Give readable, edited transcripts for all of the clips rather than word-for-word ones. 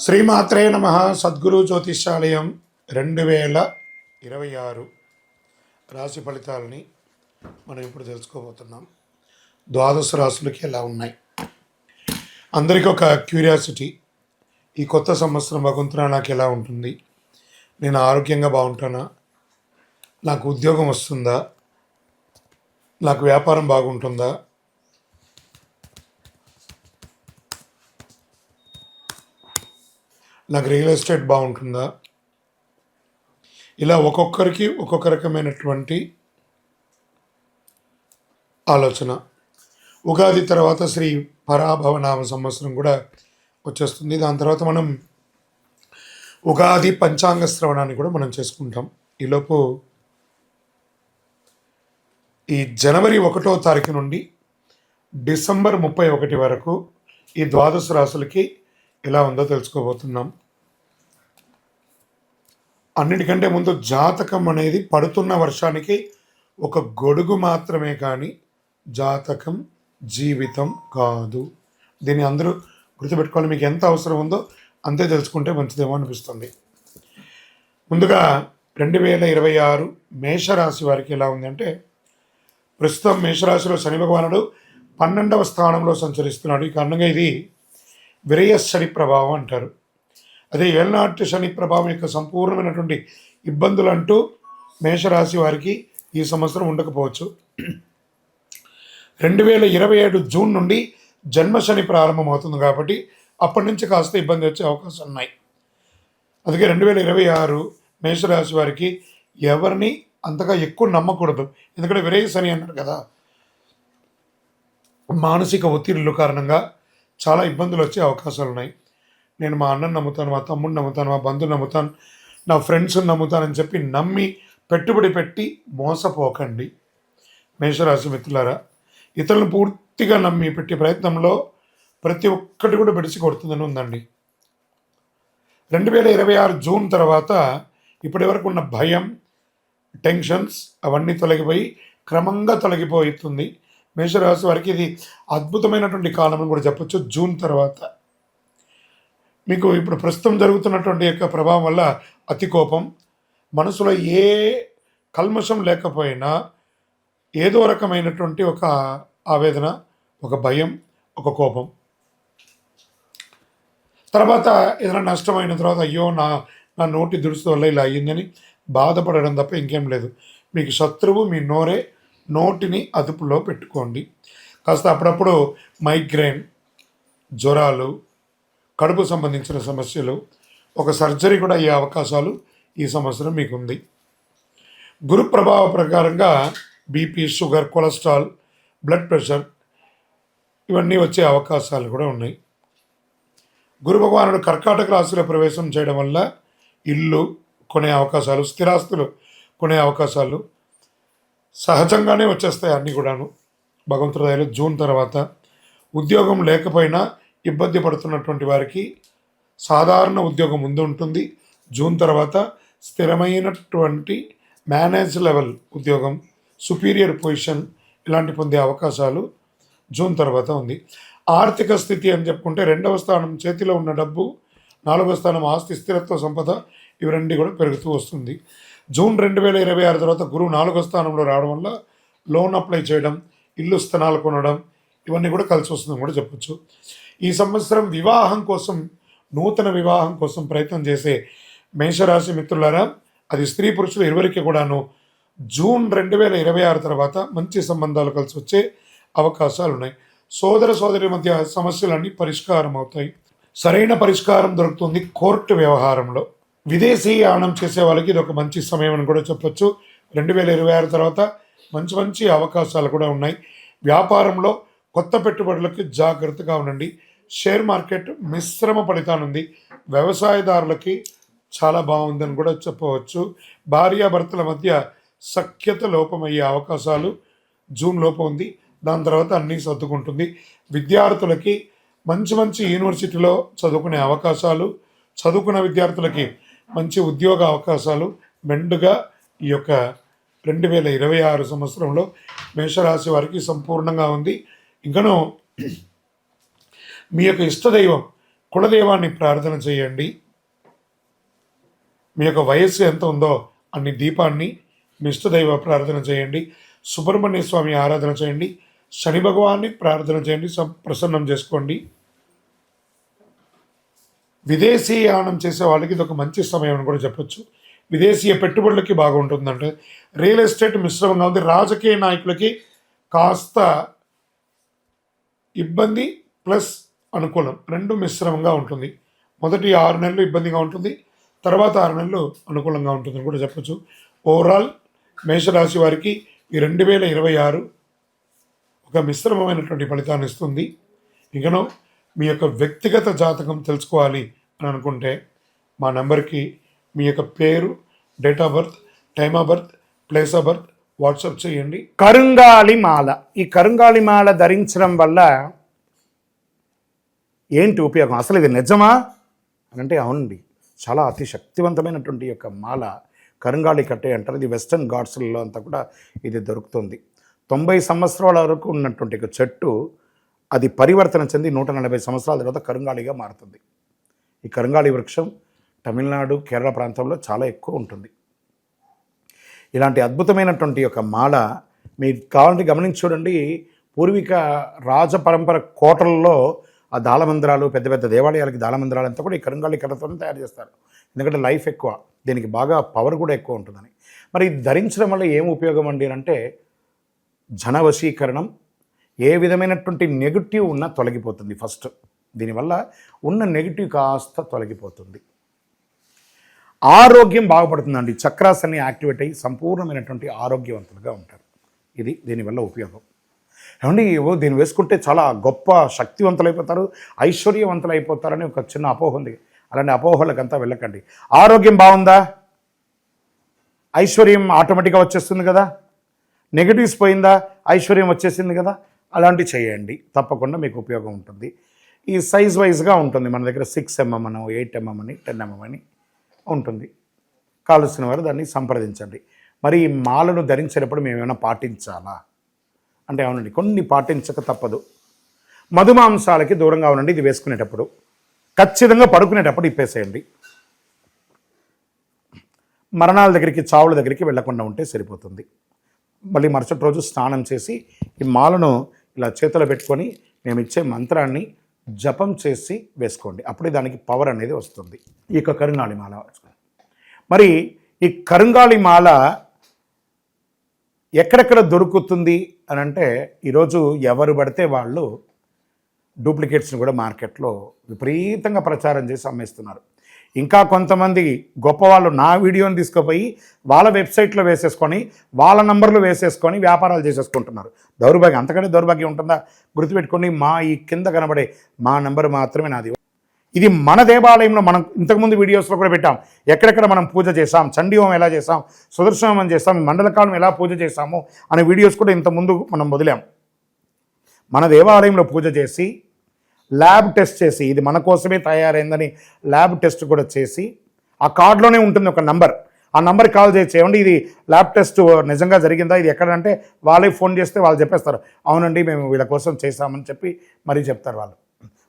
శ్రీమాత్రే నమ. సద్గురు జ్యోతిష్యాలయం 2026 రాశి ఫలితాలని మనం ఇప్పుడు తెలుసుకోబోతున్నాం. ద్వాదశ రాశులకి ఎలా ఉన్నాయి? అందరికీ ఒక క్యూరియాసిటీ, ఈ కొత్త సంవత్సరం భగవంతుడా నాకు ఎలా ఉంటుంది? నేను ఆరోగ్యంగా బాగుంటానా? నాకు ఉద్యోగం వస్తుందా? నాకు వ్యాపారం బాగుంటుందా? నాకు రియల్ ఎస్టేట్ బాగుంటుందా? ఇలా ఒక్కొక్కరికి ఒక్కొక్క రకమైనటువంటి ఆలోచన. ఉగాది తర్వాత శ్రీ పరాభవనామ సంవత్సరం కూడా వచ్చేస్తుంది. దాని తర్వాత మనం ఉగాది పంచాంగ శ్రవణాన్ని కూడా మనం చేసుకుంటాం. ఈలోపు ఈ జనవరి 1వ తారీఖు నుండి డిసెంబర్ 31 వరకు ఈ ద్వాదశ రాశులకి ఎలా ఉందో తెలుసుకోబోతున్నాం. అన్నిటికంటే ముందు జాతకం అనేది పడుతున్న వర్షానికి ఒక గొడుగు మాత్రమే, కానీ జాతకం జీవితం కాదు. దీన్ని అందరూ గుర్తుపెట్టుకోవాలి. మీకు ఎంత అవసరం ఉందో అంతే తెలుసుకుంటే మంచిదేమో అనిపిస్తుంది. ముందుగా 2026 మేషరాశి వారికి ఎలా ఉంది అంటే, ప్రస్తుతం మేషరాశిలో శని భగవానుడు 12వ స్థానంలో సంచరిస్తున్నాడు. ఈ కారణంగా ఇది విరయ శని ప్రభావం అంటారు. అదే ఏళ్ళనాటి శని ప్రభావం యొక్క సంపూర్ణమైనటువంటి ఇబ్బందులు అంటూ మేషరాశి వారికి ఈ సంవత్సరం ఉండకపోవచ్చు. 2027 జూన్ నుండి జన్మ శని ప్రారంభమవుతుంది కాబట్టి అప్పటి నుంచి కాస్త ఇబ్బంది వచ్చే అవకాశాలు ఉన్నాయి. అందుకే 2026 మేషరాశి వారికి ఎవరిని అంతగా ఎక్కువ నమ్మకూడదు. ఎందుకంటే విరయ శని అన్నారు కదా, మానసిక ఒత్తిడిల కారణంగా చాలా ఇబ్బందులు వచ్చే అవకాశాలు ఉన్నాయి. నేను మా అన్నను నమ్ముతాను, మా తమ్ముడిని నమ్ముతాను, మా బంధువుని నమ్ముతాను, నా ఫ్రెండ్స్ని నమ్ముతానని చెప్పి నమ్మి పెట్టుబడి పెట్టి మోసపోకండి మేషరాశి మిత్రులారా. ఇతరులను పూర్తిగా నమ్మి పెట్టే ప్రయత్నంలో ప్రతి ఒక్కటి కూడా బెడిసి కొడుతుందని ఉందండి. 2026 జూన్ తర్వాత ఇప్పటి వరకు ఉన్న భయం, టెన్షన్స్ అవన్నీ తొలగిపోయి క్రమంగా తొలగిపోతుంది. మేషరాశి వారికి ఇది అద్భుతమైనటువంటి కాలం అని కూడా చెప్పొచ్చు. జూన్ తర్వాత మీకు ఇప్పుడు ప్రస్తుతం జరుగుతున్నటువంటి యొక్క ప్రభావం వల్ల అతి కోపం, మనసులో ఏ కల్మషం లేకపోయినా ఏదో రకమైనటువంటి ఒక ఆవేదన, ఒక భయం, ఒక కోపం. తర్వాత ఏదైనా నష్టమైన తర్వాత అయ్యో నా నోటి దురుసు వల్ల ఇలా అయ్యిందని బాధపడడం తప్ప ఇంకేం లేదు. మీకు శత్రువు మీ నోరే. నోటిని అదుపులో పెట్టుకోండి. కాస్త అప్పుడప్పుడు మైగ్రేన్, జ్వరాలు, కడుపు సంబంధించిన సమస్యలు, ఒక సర్జరీ కూడా అయ్యే అవకాశాలు ఈ సంవత్సరం మీకుంది. గురు ప్రభావ ప్రకారంగా BP, sugar, cholesterol, blood pressure ఇవన్నీ వచ్చే అవకాశాలు కూడా ఉన్నాయి. గురు భగవానుడు కర్కాటక రాశిలో ప్రవేశం చేయడం వల్ల ఇల్లు కొనే అవకాశాలు, స్థిరాస్తులు కొనే అవకాశాలు సహజంగానే వచ్చేస్తాయి అన్నీ కూడాను భగవంతుడి దయలో. జూన్ తర్వాత ఉద్యోగం లేకపోయినా ఇబ్బంది పడుతున్నటువంటి వారికి సాధారణ ఉద్యోగం ముందు ఉంటుంది. జూన్ తర్వాత స్థిరమైనటువంటి మేనేజ్ లెవెల్ ఉద్యోగం, సుపీరియర్ పొజిషన్ ఇలాంటి పొందే అవకాశాలు జూన్ తర్వాత ఉంది. ఆర్థిక స్థితి అని చెప్పుకుంటే 2వ స్థానం చేతిలో ఉన్న డబ్బు, 4వ స్థానం ఆస్తి, స్థిరత్వ, సంపద ఇవి రెండు కూడా పెరుగుతూ వస్తుంది. జూన్ 2026 తర్వాత గురువు 4వ స్థానంలో రావడం వల్ల లోన్ అప్లై చేయడం, ఇల్లు స్థలాలు కొనడం ఇవన్నీ కూడా కలిసి వస్తుందని కూడా చెప్పచ్చు. ఈ సంవత్సరం వివాహం కోసం, నూతన వివాహం కోసం ప్రయత్నం చేసే మేషరాశి మిత్రులారా, అది స్త్రీ పురుషులు ఇరువురికి కూడాను జూన్ 2026 తర్వాత మంచి సంబంధాలు కలిసి వచ్చే అవకాశాలు ఉన్నాయి. సోదర సోదరి మధ్య సమస్యలన్నీ పరిష్కారం అవుతాయి. సరైన పరిష్కారం దొరుకుతుంది కోర్టు వ్యవహారంలో. విదేశీయానం చేసే వాళ్ళకి ఇది ఒక మంచి సమయం అని కూడా చెప్పొచ్చు. 2026 తర్వాత మంచి మంచి అవకాశాలు కూడా ఉన్నాయి. వ్యాపారంలో కొత్త పెట్టుబడులకు జాగ్రత్తగా ఉండండి. షేర్ మార్కెట్ మిశ్రమ ఫలితానుంది. వ్యవసాయదారులకి చాలా బాగుందని కూడా చెప్పవచ్చు. భార్యాభర్తల మధ్య సఖ్యత లోపమయ్యే అవకాశాలు జూన్ లోపు ఉంది. దాని తర్వాత అన్నీ సర్దుకుంటుంది. విద్యార్థులకి మంచి మంచి యూనివర్సిటీలో చదువుకునే అవకాశాలు, చదువుకున్న విద్యార్థులకి మంచి ఉద్యోగ అవకాశాలు మెండుగా ఈ యొక్క 2026 సంవత్సరంలో మేషరాశి వారికి సంపూర్ణంగా ఉంది. ఇంకనూ మీ యొక్క ఇష్టదైవం కులదైవాన్ని ప్రార్థన చేయండి. మీ యొక్క వయస్సు ఎంత ఉందో అన్ని దీపాన్ని మీ ఇష్టదైవ ప్రార్థన చేయండి. సుబ్రహ్మణ్య స్వామి ఆరాధన చేయండి. శని భగవాన్ని ప్రార్థన చేయండి, ప్రసన్నం చేసుకోండి. విదేశీయానం చేసే వాళ్ళకి ఇది ఒక మంచి సమయం అని కూడా చెప్పొచ్చు. విదేశీయ పెట్టుబడులకి బాగుంటుందంటే రియల్ ఎస్టేట్ మిశ్రమంగా ఉంది. రాజకీయ నాయకులకి కాస్త ఇబ్బంది ప్లస్ అనుకూలం రెండు మిశ్రమంగా ఉంటుంది. మొదటి 6 నెలలు ఇబ్బందిగా ఉంటుంది, తర్వాత 6 నెలలు అనుకూలంగా ఉంటుందని కూడా చెప్పొచ్చు. ఓవరాల్ మేషరాశి వారికి ఈ 2026 ఒక మిశ్రమమైనటువంటి ఫలితాన్ని ఇస్తుంది. ఇంకనూ మీ యొక్క వ్యక్తిగత జాతకం తెలుసుకోవాలి అని అనుకుంటే మా నెంబర్కి మీ యొక్క పేరు, date of birth, time of birth, place of birth WhatsApp చేయండి. కరుంగాలి మాల. ఈ కరుంగాలి మాల ధరించడం వల్ల ఏంటి ఉపయోగం? అసలు ఇది నిజమా అని అంటే అవునండి, చాలా అతి శక్తివంతమైనటువంటి యొక్క మాల కరుంగాలి కట్టే అంటారు. ఇది వెస్టర్న్ ఘాట్స్లలో అంతా కూడా ఇది దొరుకుతుంది. 90 సంవత్సరాల వరకు ఉన్నటువంటి ఒక చెట్టు అది పరివర్తన చెంది 140 సంవత్సరాల తర్వాత కరుంగాలిగా మారుతుంది. ఈ కరుంగాలి వృక్షం తమిళనాడు, కేరళ ప్రాంతంలో చాలా ఎక్కువ ఉంటుంది. ఇలాంటి అద్భుతమైనటువంటి ఒక మాల మీరు కావాలంటే గమనించి చూడండి. పూర్వీక రాజపరంపర కోటలలో ఆ దాళమందిరాలు, పెద్ద పెద్ద దేవాలయాలకి దాళమందిరాలు అంతా కూడా ఈ కరుంగాలి కర్రతో తయారు చేస్తారు. ఎందుకంటే లైఫ్ ఎక్కువ, దీనికి బాగా పవర్ కూడా ఎక్కువ ఉంటుందని. మరి ఇది ధరించడం వల్ల ఏం ఉపయోగం అండి అంటే జన వశీకరణం, ఏ విధమైనటువంటి నెగిటివ్ ఉన్నా తొలగిపోతుంది. ఫస్ట్ దీనివల్ల ఉన్న నెగిటివ్ కాస్త తొలగిపోతుంది. ఆరోగ్యం బాగుపడుతుందండి. చక్రాస్ అన్ని యాక్టివేట్ అయ్యి సంపూర్ణమైనటువంటి ఆరోగ్యవంతులుగా ఉంటారు. ఇది దీనివల్ల ఉపయోగం. ఏమండి దీన్ని వేసుకుంటే చాలా గొప్ప శక్తివంతులైపోతారు, ఐశ్వర్యవంతులు అయిపోతారని ఒక చిన్న అపోహ ఉంది. అలాంటి అపోహలకంతా వెళ్ళకండి. ఆరోగ్యం బాగుందా, ఐశ్వర్యం ఆటోమేటిక్గా వచ్చేస్తుంది కదా. నెగిటివ్స్ పోయిందా, ఐశ్వర్యం వచ్చేసింది కదా. అలాంటివి చేయండి, తప్పకుండా మీకు ఉపయోగం ఉంటుంది. ఈ సైజ్ వైజ్గా ఉంటుంది. మన దగ్గర 6 mm అని, 8 mm అని, 10 mm అని ఉంటుంది. కావలసిన వారు దాన్ని సంప్రదించండి. మరి ఈ మాలను ధరించేటప్పుడు మేము ఏమైనా పాటించాలా అంటే అవునండి, కొన్ని పాటించక తప్పదు. మధుమాంసాలకి దూరంగా ఉండండి. ఇది వేసుకునేటప్పుడు ఖచ్చితంగా పడుకునేటప్పుడు ఇప్పేసేయండి. మరణాల దగ్గరికి, చావుల దగ్గరికి వెళ్లకుండా ఉంటే సరిపోతుంది. మళ్ళీ మరుసటి రోజు స్నానం చేసి ఈ మాలను ఇలా చేతిలో పెట్టుకొని మేము ఇచ్చే మంత్రాన్ని జపం చేసి వేసుకోండి. అప్పుడే దానికి పవర్ అనేది వస్తుంది. ఈ యొక్క కరుంగాళి మాల. మరి ఈ కరుంగాళి మాల ఎక్కడెక్కడ దొరుకుతుంది అని అంటే ఈరోజు ఎవరు పడితే వాళ్ళు డూప్లికేట్స్ని కూడా మార్కెట్లో విపరీతంగా ప్రచారం చేసి అమ్మేస్తున్నారు. ఇంకా కొంతమంది గొప్పవాళ్ళు నా వీడియోని తీసుకుపోయి వాళ్ళ వెబ్సైట్లో వేసేసుకొని వాళ్ళ నంబర్లు వేసేసుకొని వ్యాపారాలు చేసేసుకుంటున్నారు. దౌర్భాగ్యం, అంతకంటే దౌర్భాగ్యం ఉంటుందా? గుర్తుపెట్టుకోండి, మా ఈ కింద కనబడే మా నంబర్ మాత్రమే నాది. ఇది మన దేవాలయంలో మనం ఇంతకుముందు వీడియోస్లో కూడా పెట్టాం. ఎక్కడెక్కడ మనం పూజ చేసాం, చండీ హోమం ఎలా చేసాం, సుదర్శన హోమం చేసాం, మండలకాలం ఎలా పూజ చేసాము అనే వీడియోస్ కూడా ఇంతకుముందు మనం వదిలాం. మన దేవాలయంలో పూజ చేసి ల్యాబ్ టెస్ట్ చేసి ఇది మన కోసమే తయారైందని ల్యాబ్ టెస్ట్ కూడా చేసి ఆ కార్డులోనే ఉంటుంది ఒక నంబర్. ఆ నంబర్కి కాల్ చేసి ఏమండి ఇది ల్యాబ్ టెస్ట్ నిజంగా జరిగిందా, ఇది ఎక్కడంటే వాళ్ళే ఫోన్ చేస్తే వాళ్ళు చెప్పేస్తారు, అవునండి మేము వీళ్ళ కోసం చేశామని చెప్పి మరీ చెప్తారు వాళ్ళు.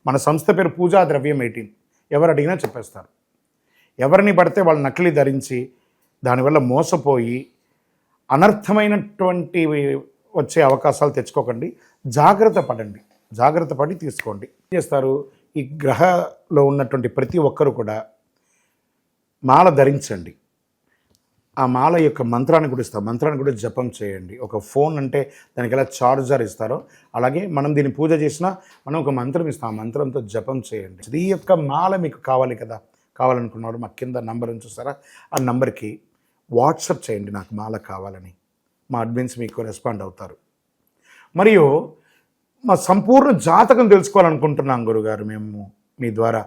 మన సంస్థ పేరు పూజా ద్రవ్యం 18. ఎవరు అడిగినా చెప్పేస్తారు. ఎవరిని పడితే వాళ్ళు నకిలీ ధరించి దానివల్ల మోసపోయి అనర్థమైనటువంటి వచ్చే అవకాశాలు తెచ్చుకోకండి. జాగ్రత్త పడండి, జాగ్రత్త పడి తీసుకోండి. ఏం చేస్తారు, ఈ గ్రహలో ఉన్నటువంటి ప్రతి ఒక్కరు కూడా మాల ధరించండి. ఆ మాల యొక్క మంత్రాన్ని కూడా ఇస్తారు, మంత్రాన్ని కూడా జపం చేయండి. ఒక ఫోన్ అంటే దానికి ఎలా చార్జర్ ఇస్తారో అలాగే మనం దీన్ని పూజ చేసినా మనం ఒక మంత్రం ఇస్తాం, ఆ మంత్రంతో జపం చేయండి. ఈ యొక్క మాల మీకు కావాలి కదా, కావాలనుకున్నవాడు మా కింద నంబర్ చూస్తారా, ఆ నంబర్కి వాట్సాప్ చేయండి నాకు మాల కావాలని. మా అడ్మిన్స్ మీకు రెస్పాండ్ అవుతారు. మరియు మా సంపూర్ణ జాతకం తెలుసుకోవాలనుకుంటున్నాం గురుగారు మేము మీ ద్వారా.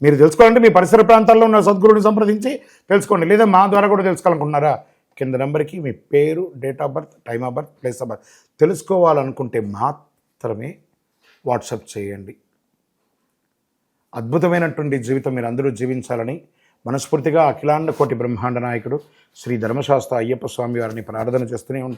మీరు తెలుసుకోవాలంటే మీ పరిసర ప్రాంతాల్లో ఉన్న సద్గురుని సంప్రదించి తెలుసుకోండి, లేదా మా ద్వారా కూడా తెలుసుకోవాలనుకుంటున్నారా, కింద నెంబర్కి మీ పేరు, date of birth, time of birth, place of birth తెలుసుకోవాలనుకుంటే మాత్రమే వాట్సాప్ చేయండి. అద్భుతమైనటువంటి జీవితం మీరు అందరూ జీవించాలని మనస్ఫూర్తిగా అఖిలాండ కోటి బ్రహ్మాండ నాయకుడు శ్రీ ధర్మశాస్త్ర అయ్యప్ప స్వామి వారిని ప్రార్థన చేస్తూనే ఉంటారు.